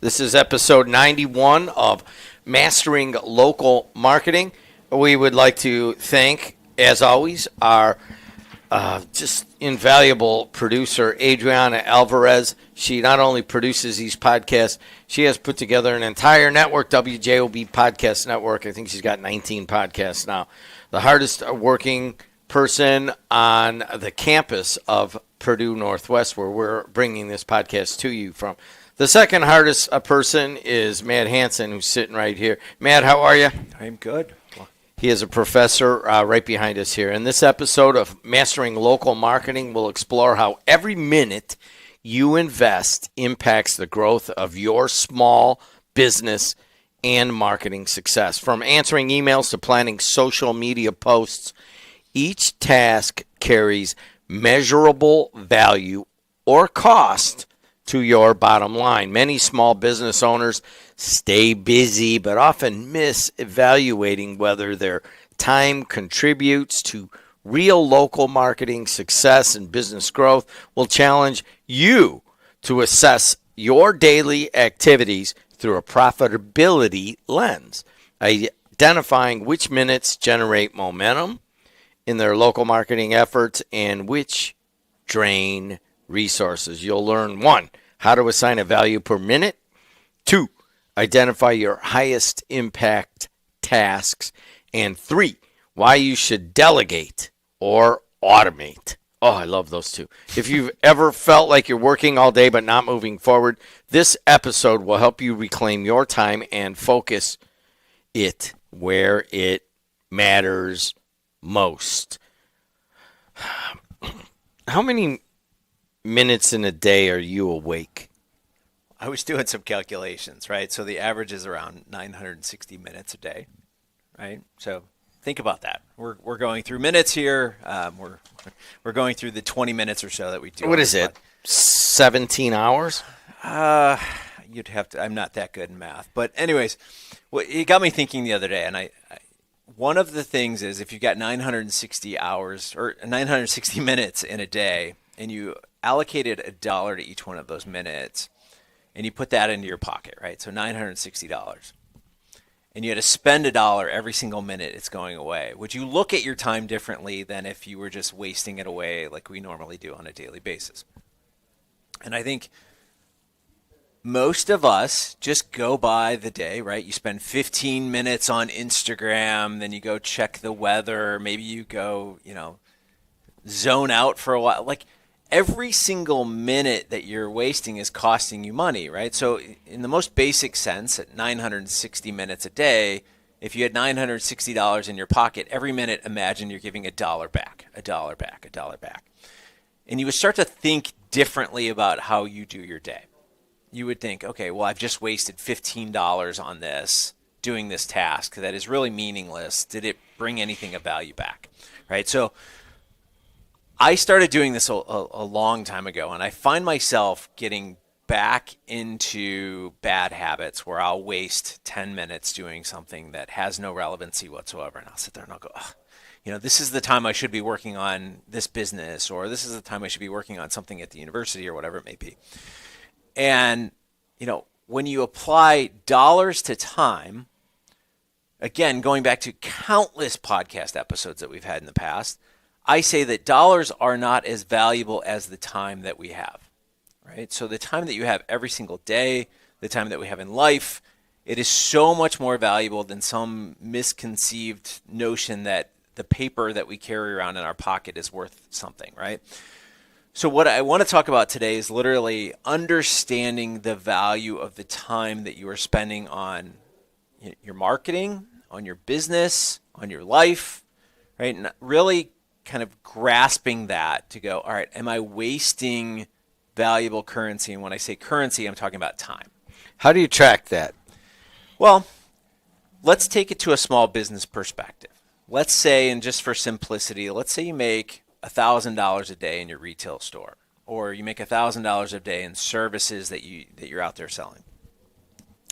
This is episode 91 of Mastering Local Marketing. We would like to thank, as always, our just invaluable producer, Adriana Alvarez. She not only produces these podcasts, she has put together an entire network, WJOB Podcast Network. I think she's got 19 podcasts now. The hardest working person on the campus of Purdue Northwest, where we're bringing this podcast to you from. The second hardest person is Matt Hansen, who's sitting right here. Matt, how are you? I'm good. He is a professor right behind us here. In this episode of Mastering Local Marketing, we'll explore how every minute you invest impacts the growth of your small business and marketing success. From answering emails to planning social media posts, each task carries measurable value or cost to your bottom line. Many small business owners stay busy but often miss evaluating whether their time contributes to real local marketing success and business growth. Will challenge you to assess your daily activities through a profitability lens, identifying which minutes generate momentum in their local marketing efforts and which drain resources. You'll learn 1, how to assign a value per minute. 2, identify your highest impact tasks. And 3, why you should delegate or automate. Oh, I love those 2. If you've ever felt like you're working all day but not moving forward, this episode will help you reclaim your time and focus it where it matters most. How many minutes in a day are you awake? I was doing some calculations, right? So the average is around 960 minutes a day, right? So think about that. We're going through minutes here. We're going through the 20 minutes or so that we do. What is it? 17 hours? You'd have to. I'm not that good in math, but anyways, it got me thinking the other day, and one of the things is if you've got 960 hours or 960 minutes in a day, and you allocated $1 to each one of those minutes, and you put that into your pocket, right? So $960. And you had to spend $1 every single minute it's going away. Would you look at your time differently than if you were just wasting it away like we normally do on a daily basis? And I think most of us just go by the day, right? You spend 15 minutes on Instagram, then you go check the weather, maybe you go, zone out for a while. Like every single minute that you're wasting is costing you money, right? So in the most basic sense, at 960 minutes a day, if you had $960 in your pocket, every minute, imagine you're giving $1 back, $1 back, $1 back. And you would start to think differently about how you do your day. You would think, okay, well, I've just wasted $15 on this, doing this task that is really meaningless. Did it bring anything of value back, right? So I started doing this a long time ago, and I find myself getting back into bad habits where I'll waste 10 minutes doing something that has no relevancy whatsoever, and I'll sit there and I'll go, this is the time I should be working on this business, or this is the time I should be working on something at the university, or whatever it may be. And, when you apply dollars to time, again, going back to countless podcast episodes that we've had in the past, I say that dollars are not as valuable as the time that we have, right? So the time that you have every single day, the time that we have in life, it is so much more valuable than some misconceived notion that the paper that we carry around in our pocket is worth something, right? So what I want to talk about today is literally understanding the value of the time that you are spending on your marketing, on your business, on your life, right? And really kind of grasping that to go, all right, am I wasting valuable currency? And when I say currency, I'm talking about time. How do you track that? Well, let's take it to a small business perspective. Let's say, and just for simplicity, let's say you make $1,000 a day in your retail store, or you make $1,000 a day in services that you're out there selling.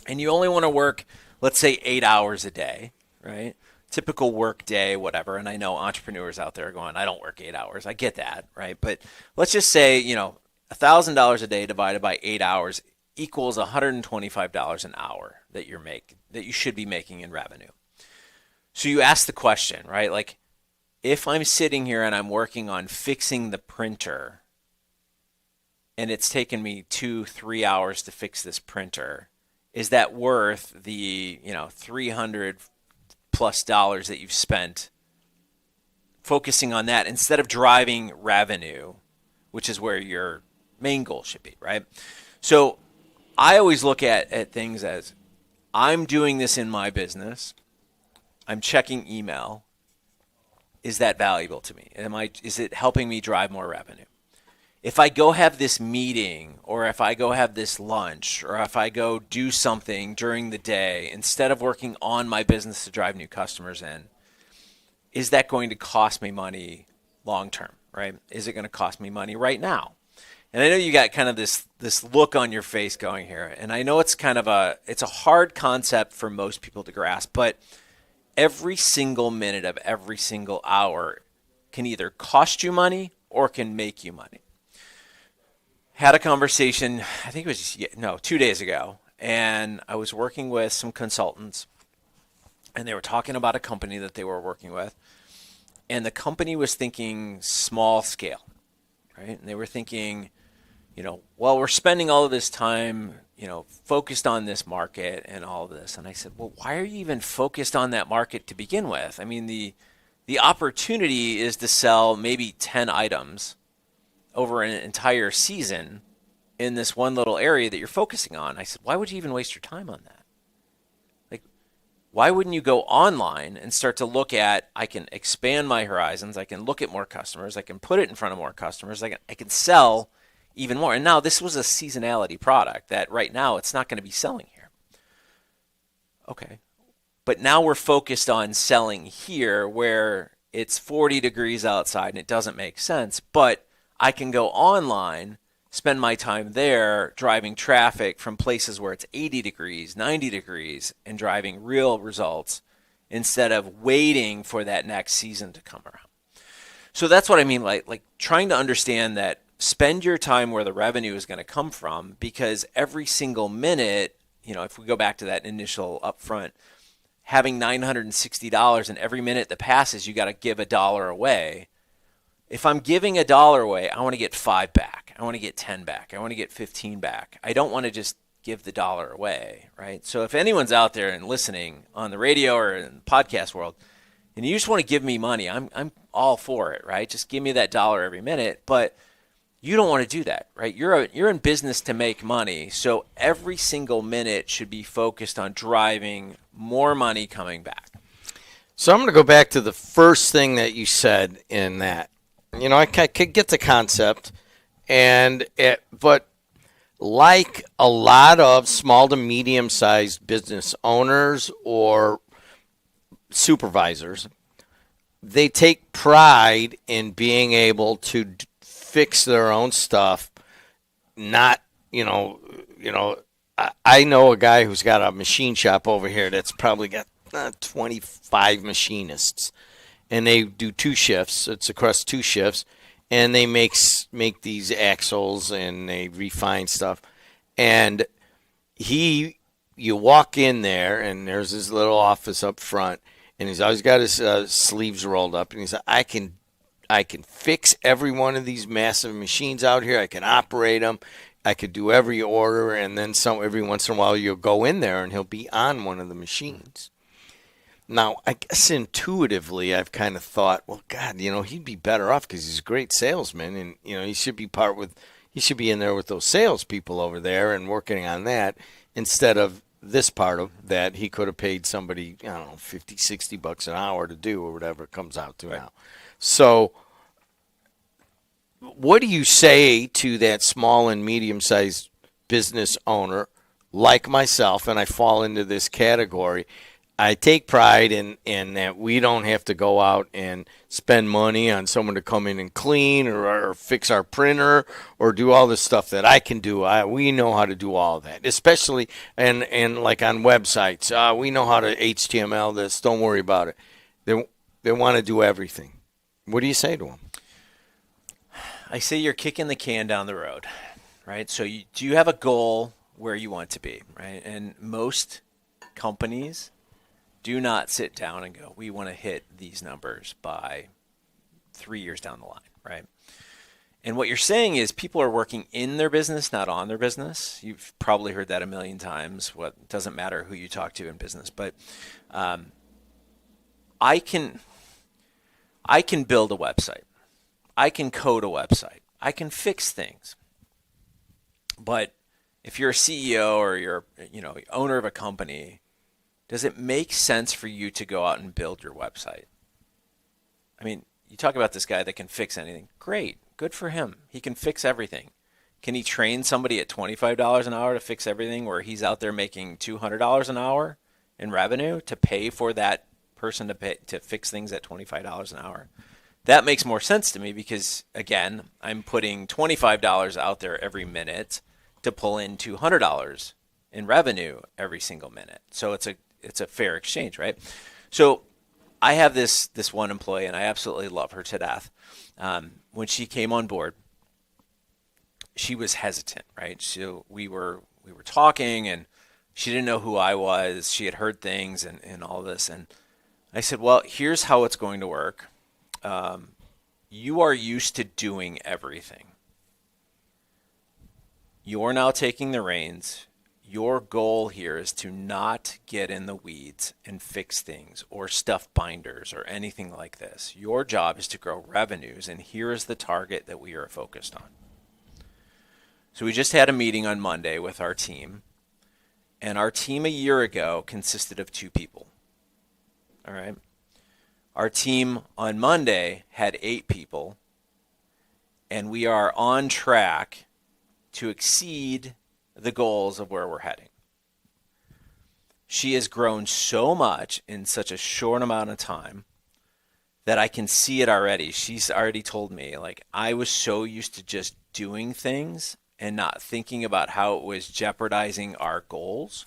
And you only want to work, let's say 8 hours a day, right? Typical work day, whatever. And I know entrepreneurs out there are going, I don't work 8 hours. I get that, right? But let's just say, $1,000 a day divided by 8 hours equals $125 an hour that you should be making in revenue. So you ask the question, right? Like, if I'm sitting here and I'm working on fixing the printer, and it's taken me 2-3 hours to fix this printer, is that worth the $300+ that you've spent focusing on that instead of driving revenue, which is where your main goal should be, right? So I always look at things as, I'm doing this in my business. I'm checking email. Is that valuable to me? Is it helping me drive more revenue? If I go have this meeting, or if I go have this lunch, or if I go do something during the day instead of working on my business to drive new customers in, is that going to cost me money long term, right? Is it going to cost me money right now? And I know you got kind of this look on your face going here, and I know it's a hard concept for most people to grasp, but every single minute of every single hour can either cost you money or can make you money. Had a conversation, I think it was 2 days ago, and I was working with some consultants, and they were talking about a company that they were working with, and the company was thinking small scale, right? And they were thinking, well, we're spending all of this time, focused on this market and all of this. And I said, well, why are you even focused on that market to begin with? I mean, the opportunity is to sell maybe 10 items over an entire season in this one little area that you're focusing on. I said, why would you even waste your time on that? Like, why wouldn't you go online and start to look at, I can expand my horizons, I can look at more customers, I can put it in front of more customers, I can sell even more. And now this was a seasonality product that right now it's not going to be selling here. Okay. But now we're focused on selling here where it's 40 degrees outside and it doesn't make sense, but I can go online, spend my time there driving traffic from places where it's 80 degrees, 90 degrees, and driving real results instead of waiting for that next season to come around. So that's what I mean, like trying to understand that spend your time where the revenue is going to come from, because every single minute, if we go back to that initial upfront, having $960 and every minute that passes, you got to give $1 away. If I'm giving $1 away, I want to get 5 back. I want to get 10 back. I want to get 15 back. I don't want to just give the $1 away, right? So if anyone's out there and listening on the radio or in the podcast world, and you just want to give me money, I'm all for it, right? Just give me that $1 every minute. But you don't want to do that, right? You're in business to make money, so every single minute should be focused on driving more money coming back. So I'm going to go back to the first thing that you said in that. I could get the concept, but like a lot of small to medium-sized business owners or supervisors, they take pride in being able to fix their own stuff. Not, I know a guy who's got a machine shop over here that's probably got 25 machinists. And they do 2 shifts. It's across 2 shifts, and they make these axles and they refine stuff. And you walk in there, and there's this little office up front, and he's always got his sleeves rolled up, and he said, I can fix every one of these massive machines out here. I can operate them. I could do every order, and then every once in a while you'll go in there, and he'll be on one of the machines. Now, I guess intuitively I've kind of thought, well, God, he'd be better off because he's a great salesman, and he should be in there with those salespeople over there and working on that instead of this part of that he could have paid somebody, I don't know, $50-$60 an hour to do or whatever it comes out to now. So, what do you say to that small and medium-sized business owner like myself, and I fall into this category? I take pride in that we don't have to go out and spend money on someone to come in and clean or fix our printer or do all this stuff that I can do. We know how to do all of that, especially and like on websites. We know how to HTML this. Don't worry about it. They want to do everything. What do you say to them? I say you're kicking the can down the road, right? So do you have a goal? where you want to be, right? And most companies do not sit down and go, we want to hit these numbers by 3 years down the line, right? And what you're saying is people are working in their business, not on their business. You've probably heard that a million times. What doesn't matter who you talk to in business, but I can build a website. I can code a website. I can fix things. But if you're a CEO or you're, owner of a company, does it make sense for you to go out and build your website? I mean, you talk about this guy that can fix anything. Great. Good for him. He can fix everything. Can he train somebody at $25 an hour to fix everything where he's out there making $200 an hour in revenue to pay for that person to fix things at $25 an hour? That makes more sense to me because, again, I'm putting $25 out there every minute to pull in $200 in revenue every single minute. So it's a fair exchange, right? So I have this one employee, and I absolutely love her to death. When she came on board, she was hesitant, right? So we were talking, and she didn't know who I was. She had heard things and all this, and I said, well, here's how it's going to work. You are used to doing everything. You're now taking the reins. Your goal here is to not get in the weeds and fix things or stuff binders or anything like this. Your job is to grow revenues, and here is the target that we are focused on. So we just had a meeting on Monday with our team, and our team a year ago consisted of 2 people. All right. Our team on Monday had 8 people, and we are on track to exceed the goals of where we're heading. She has grown so much in such a short amount of time that I can see it already. She's already told me, like, I was so used to just doing things and not thinking about how it was jeopardizing our goals.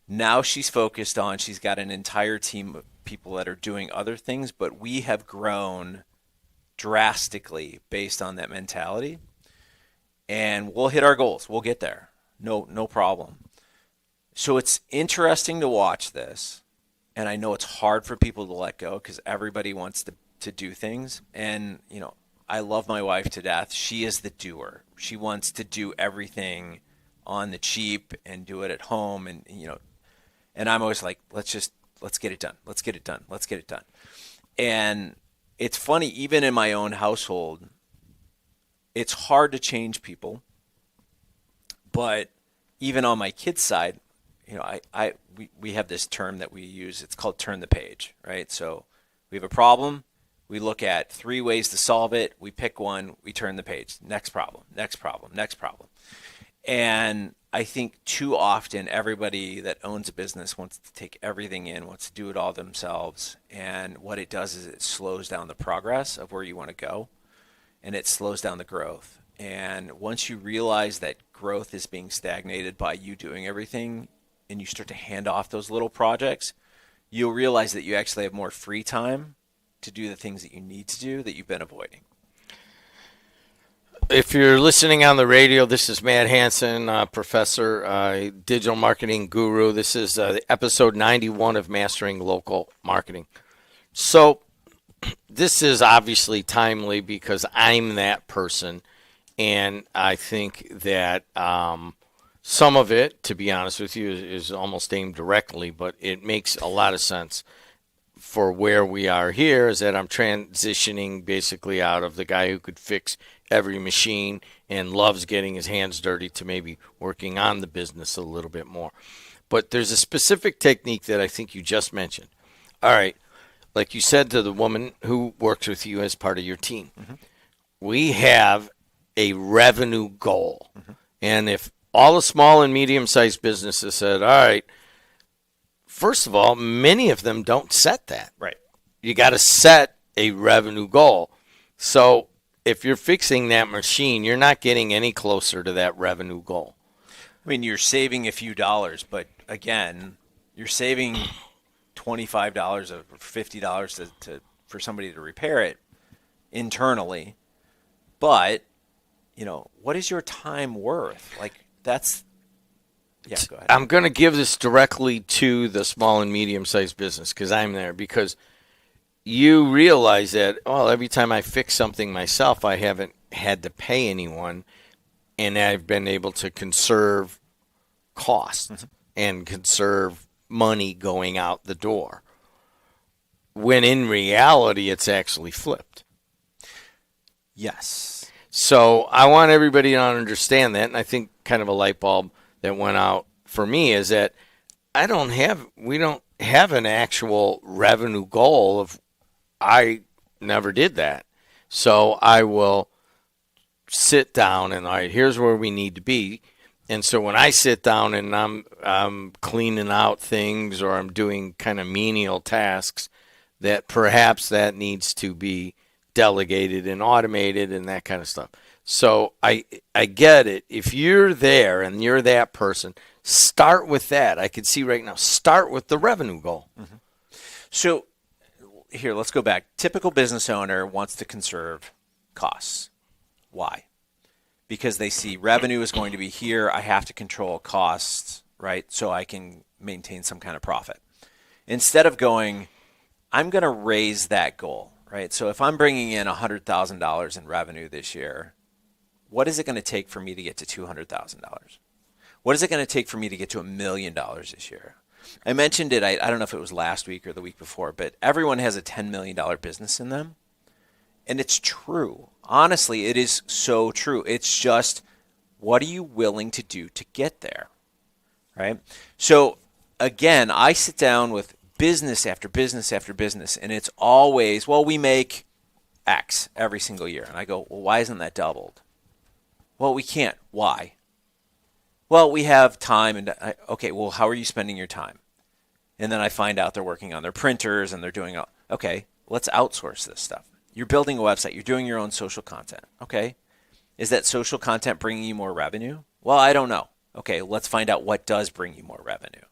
Now she's focused on, she's got an entire team of people that are doing other things, but we have grown drastically based on that mentality. And we'll hit our goals. We'll get there. No problem. So it's interesting to watch this. And I know it's hard for people to let go because everybody wants to do things. And, I love my wife to death. She is the doer. She wants to do everything on the cheap and do it at home. And I'm always like, let's get it done. Let's get it done. Let's get it done. And it's funny, even in my own household, it's hard to change people, but even on my kids' side, we have this term that we use. It's called turn the page, right? So we have a problem. We look at 3 ways to solve it. We pick one. We turn the page. Next problem, next problem, next problem. And I think too often everybody that owns a business wants to take everything in, wants to do it all themselves. And what it does is it slows down the progress of where you want to go. And it slows down the growth. And once you realize that growth is being stagnated by you doing everything and you start to hand off those little projects, you'll realize that you actually have more free time to do the things that you need to do that you've been avoiding. If you're listening on the radio, this is Matt Hansen, professor, digital marketing guru. This is episode 91 of Mastering Local Marketing. So this is obviously timely because I'm that person, and I think that some of it, to be honest with you, is almost aimed directly, but it makes a lot of sense for where we are here, is that I'm transitioning basically out of the guy who could fix every machine and loves getting his hands dirty to maybe working on the business a little bit more. But there's a specific technique that I think you just mentioned. All right. Like you said to the woman who works with you as part of your team, we have a revenue goal. And if all the small and medium-sized businesses said, all right, first of all, many of them don't set that. Right. You got to set a revenue goal. So if you're fixing that machine, you're not getting any closer to that revenue goal. I mean, you're saving a few dollars, but again, you're saving $25 or $50 for somebody to repair it internally. But, what is your time worth? Like, that's Yeah, go ahead. I'm going to give this directly to the small and medium-sized business because I'm there. Because you realize that, well, every time I fix something myself, I haven't had to pay anyone, and I've been able to conserve costs and conserve money going out the door. When in reality, it's actually flipped. Yes. So I want everybody to understand that, and I think kind of a light bulb that went out for me is that we don't have an actual revenue goal of, I never did that. So I will sit down and, all right, here's where we need to be. And so when I sit down and I'm cleaning out things or I'm doing kind of menial tasks, that perhaps that needs to be delegated and automated and that kind of stuff. So I get it. If you're there and you're that person, start with that. I can see right now, start with the revenue goal. Mm-hmm. So here, let's go back. Typical business owner wants to conserve costs. Why? Because they see revenue is going to be here. I have to control costs, right? So I can maintain some kind of profit. Instead of going, I'm going to raise that goal, right? So if I'm bringing in $100,000 in revenue this year, what is it going to take for me to get to $200,000? What is it going to take for me to get to $1 million this year? I mentioned it, I don't know if it was last week or the week before, but everyone has a $10 million business in them. And it's true. Honestly, it is so true. It's just, what are you willing to do to get there, right? So again, I sit down with business after business after business, and it's always, well, we make X every single year. And I go, well, why isn't that doubled? Well, we can't. Why? Well, we have time. And okay, well, how are you spending your time? And then I find out they're working on their printers and they're doing, okay, let's outsource this stuff. You're building a website. You're doing your own social content. Okay. Is that social content bringing you more revenue? Well, I don't know. Okay, let's find out what does bring you more revenue.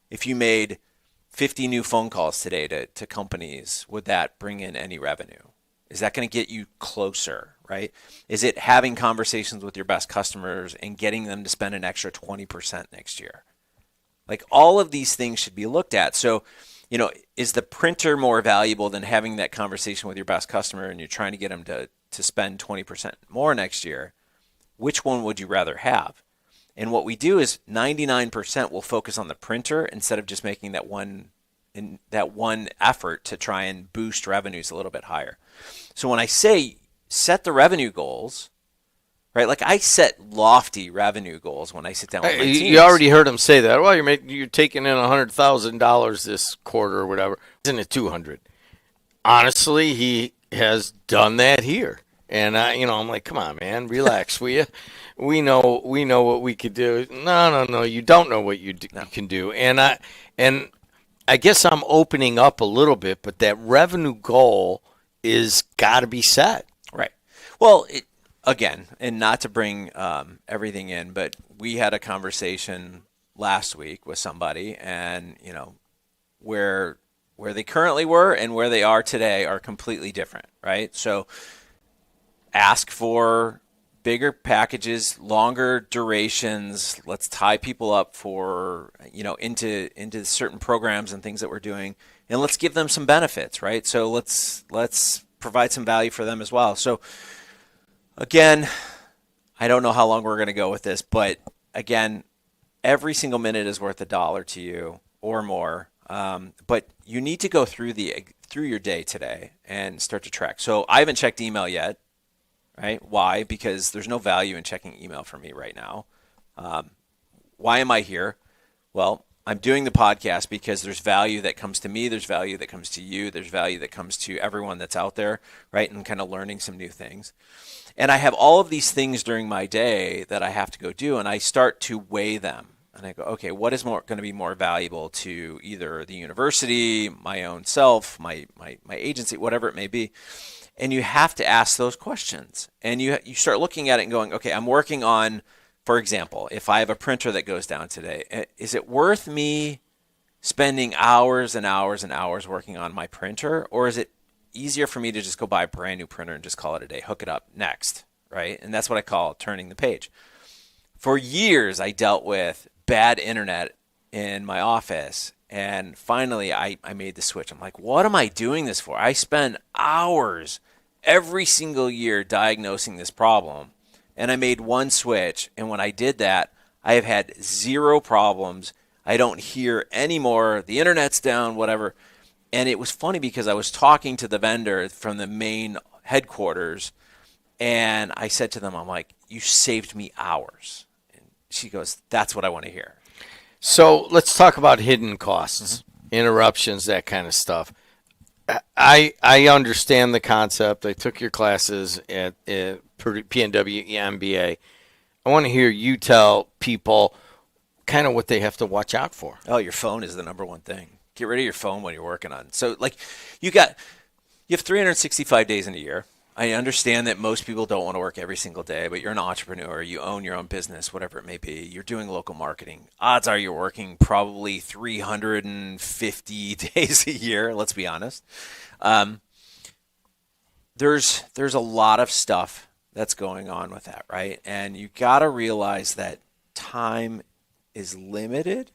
If you made 50 new phone calls today to companies, would that bring in any revenue? Is that going to get you closer, right? Is it having conversations with your best customers and getting them to spend an extra 20% next year? Like, all of these things should be looked at. So, is the printer more valuable than having that conversation with your best customer and you're trying to get them to spend 20% more next year? Which one would you rather have? And what we do is 99% will focus on the printer instead of just making that one effort to try and boost revenues a little bit higher. So when I say set the revenue goals, right? Like, I set lofty revenue goals when I sit down with my teams. You already heard him say that. Well, you're taking in $100,000 this quarter or whatever. Isn't it 200? Honestly, he has done that here. And I'm like, come on, man, relax, will you? We know what we could do. No, you don't know what you can do. And I guess I'm opening up a little bit, but that revenue goal is got to be set. Right. Well, again, and not to bring everything in, but we had a conversation last week with somebody, and where they currently were and where they are today are completely different, right? So ask for bigger packages, longer durations. Let's tie people up for, into certain programs and things that we're doing, and let's give them some benefits, right? So let's provide some value for them as well. So again, I don't know how long we're going to go with this, but again, every single minute is worth $1 to you or more. But you need to go through your day today and start to track. So I haven't checked email yet. Right? Why? Because there's no value in checking email for me right now. Why am I here? Well, I'm doing the podcast because there's value that comes to me. There's value that comes to you. There's value that comes to everyone that's out there, right? And kind of learning some new things. And I have all of these things during my day that I have to go do, and I start to weigh them. And I go, okay, what is going to be more valuable to either the university, my own self, my agency, whatever it may be. And you have to ask those questions. And you start looking at it and going, okay, I'm working on, for example, if I have a printer that goes down today, is it worth me spending hours and hours and hours working on my printer? Or is it easier for me to just go buy a brand new printer and just call it a day, hook it up, next, right? And that's what I call turning the page. For years, I dealt with bad internet in my office. And finally, I made the switch. I'm like, what am I doing this for? I spend hours every single year diagnosing this problem. And I made one switch. And when I did that, I have had zero problems. I don't hear anymore. The internet's down, whatever. And it was funny because I was talking to the vendor from the main headquarters. And I said to them, I'm like, you saved me hours. And she goes, that's what I want to hear. So let's talk about hidden costs, interruptions, that kind of stuff. I understand the concept. I took your classes at PNW MBA. I want to hear you tell people kind of what they have to watch out for. Oh, your phone is the number one thing. Get rid of your phone when you're working on. So like you have 365 days in a year. I understand that most people don't want to work every single day, but you're an entrepreneur, you own your own business, whatever it may be. You're doing local marketing. Odds are you're working probably 350 days a year, let's be honest. There's a lot of stuff that's going on with that, right? And you got to realize that time is limited.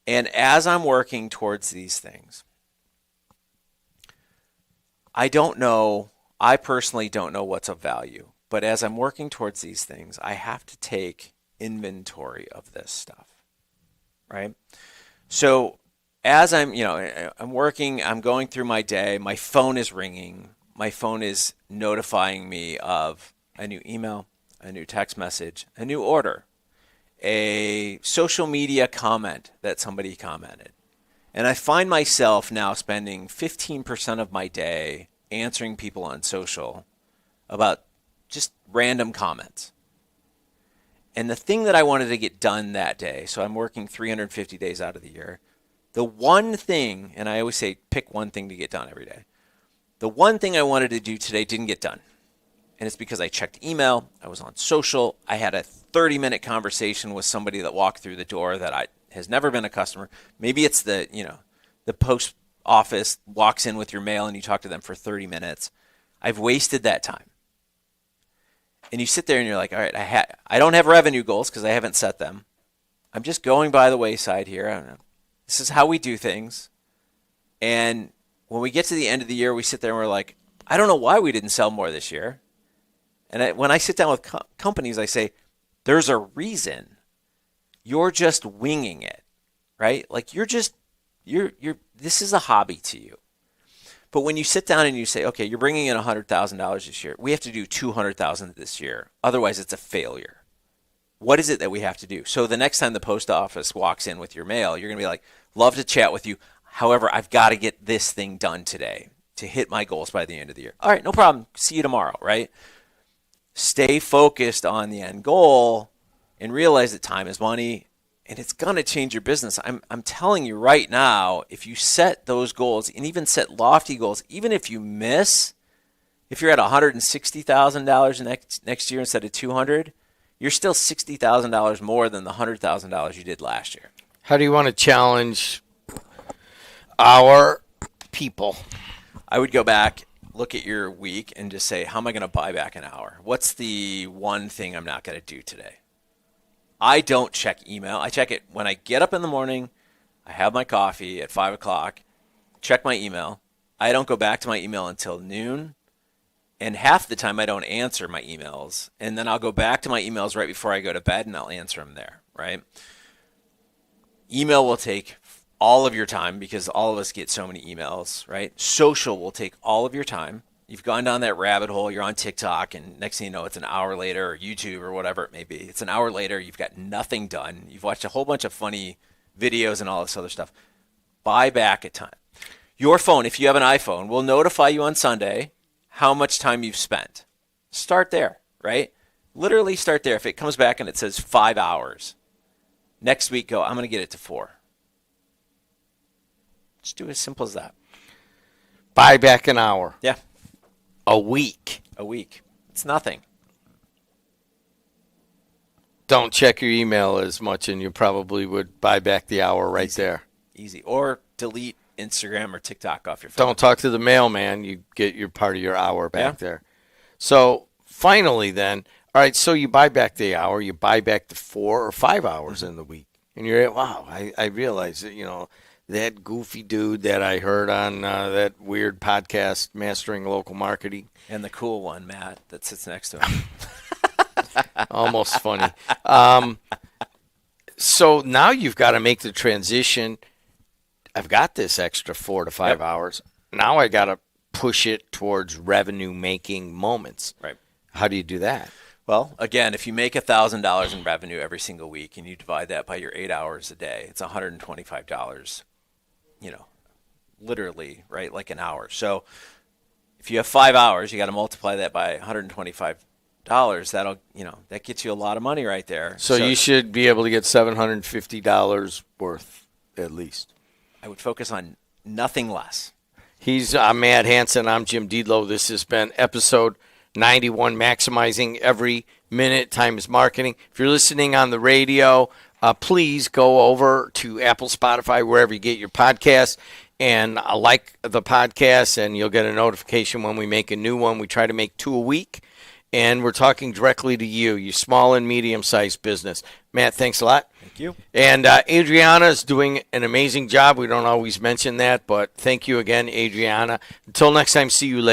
And as I'm working towards these things, I personally don't know what's of value, but as I'm working towards these things, I have to take inventory of this stuff, right? So as I'm working, I'm going through my day, my phone is ringing, my phone is notifying me of a new email, a new text message, a new order, a social media comment that somebody commented. And I find myself now spending 15% of my day answering people on social about just random comments. And the thing that I wanted to get done that day, so I'm working 350 days out of the year, the one thing, and I always say pick one thing to get done every day. The one thing I wanted to do today didn't get done. And it's because I checked email, I was on social, I had a 30-minute conversation with somebody that walked through the door that has never been a customer. Maybe it's the post office walks in with your mail and you talk to them for 30 minutes. I've wasted that time. And you sit there and you're like, all right, I don't have revenue goals because I haven't set them. I'm just going by the wayside here. I don't know. This is how we do things. And when we get to the end of the year, we sit there and we're like, I don't know why we didn't sell more this year. And when I sit down with companies, I say, there's a reason. You're just winging it, right? Like this is a hobby to you. But when you sit down and you say, okay, you're bringing in $100,000 this year. We have to do $200,000 this year. Otherwise, it's a failure. What is it that we have to do? So the next time the post office walks in with your mail, you're going to be like, love to chat with you. However, I've got to get this thing done today to hit my goals by the end of the year. All right, no problem. See you tomorrow, right? Stay focused on the end goal and realize that time is money. And it's going to change your business. I'm telling you right now, if you set those goals and even set lofty goals, even if you miss, if you're at $160,000 next year instead of $200,000, you're still $60,000 more than the $100,000 you did last year. How do you want to challenge our people? I would go back, look at your week, and just say, how am I going to buy back an hour? What's the one thing I'm not going to do today? I don't check email. I check it when I get up in the morning. I have my coffee at 5 o'clock, check my email. I don't go back to my email until noon. And half the time I don't answer my emails. And then I'll go back to my emails right before I go to bed and I'll answer them there, right? Email will take all of your time because all of us get so many emails, right? Social will take all of your time. You've gone down that rabbit hole, you're on TikTok, and next thing you know, it's an hour later, or YouTube, or whatever it may be. It's an hour later, you've got nothing done. You've watched a whole bunch of funny videos and all this other stuff. Buy back a time. Your phone, if you have an iPhone, will notify you on Sunday how much time you've spent. Start there, right? Literally start there. If it comes back and it says 5 hours, next week go, I'm going to get it to 4. Just do it as simple as that. Buy back an hour. Yeah. A week. A week. It's nothing. Don't check your email as much, and you probably would buy back the hour right Easy. there. Easy. Or delete Instagram or TikTok off your phone. Don't talk to the mailman. You get your part of your hour back there. So finally then, All right, so you buy back the hour, you buy back the 4 or 5 hours in the week, and you're at, wow, I realize that, that goofy dude that I heard on that weird podcast, Mastering Local Marketing. And the cool one, Matt, that sits next to him. Almost funny. So now you've got to make the transition. I've got this extra 4 to 5 hours. Now I got to push it towards revenue-making moments. Right. How do you do that? Well, again, if you make $1,000 in revenue every single week and you divide that by your 8 hours a day, it's $125, literally, right, like an hour. So if you have 5 hours, you got to multiply that by $125. That'll, that gets you a lot of money right there. So you should be able to get $750 worth at least. I would focus on nothing less. He's Matt Hansen. I'm Jim Deedlow. This has been episode 91, Maximizing Every Minute Times Marketing. If you're listening on the radio, please go over to Apple, Spotify, wherever you get your podcasts, and like the podcast, and you'll get a notification when we make a new one. We try to make 2 a week, and we're talking directly to you small and medium-sized business. Matt, thanks a lot. Thank you. And Adriana is doing an amazing job. We don't always mention that, but thank you again, Adriana. Until next time, see you later.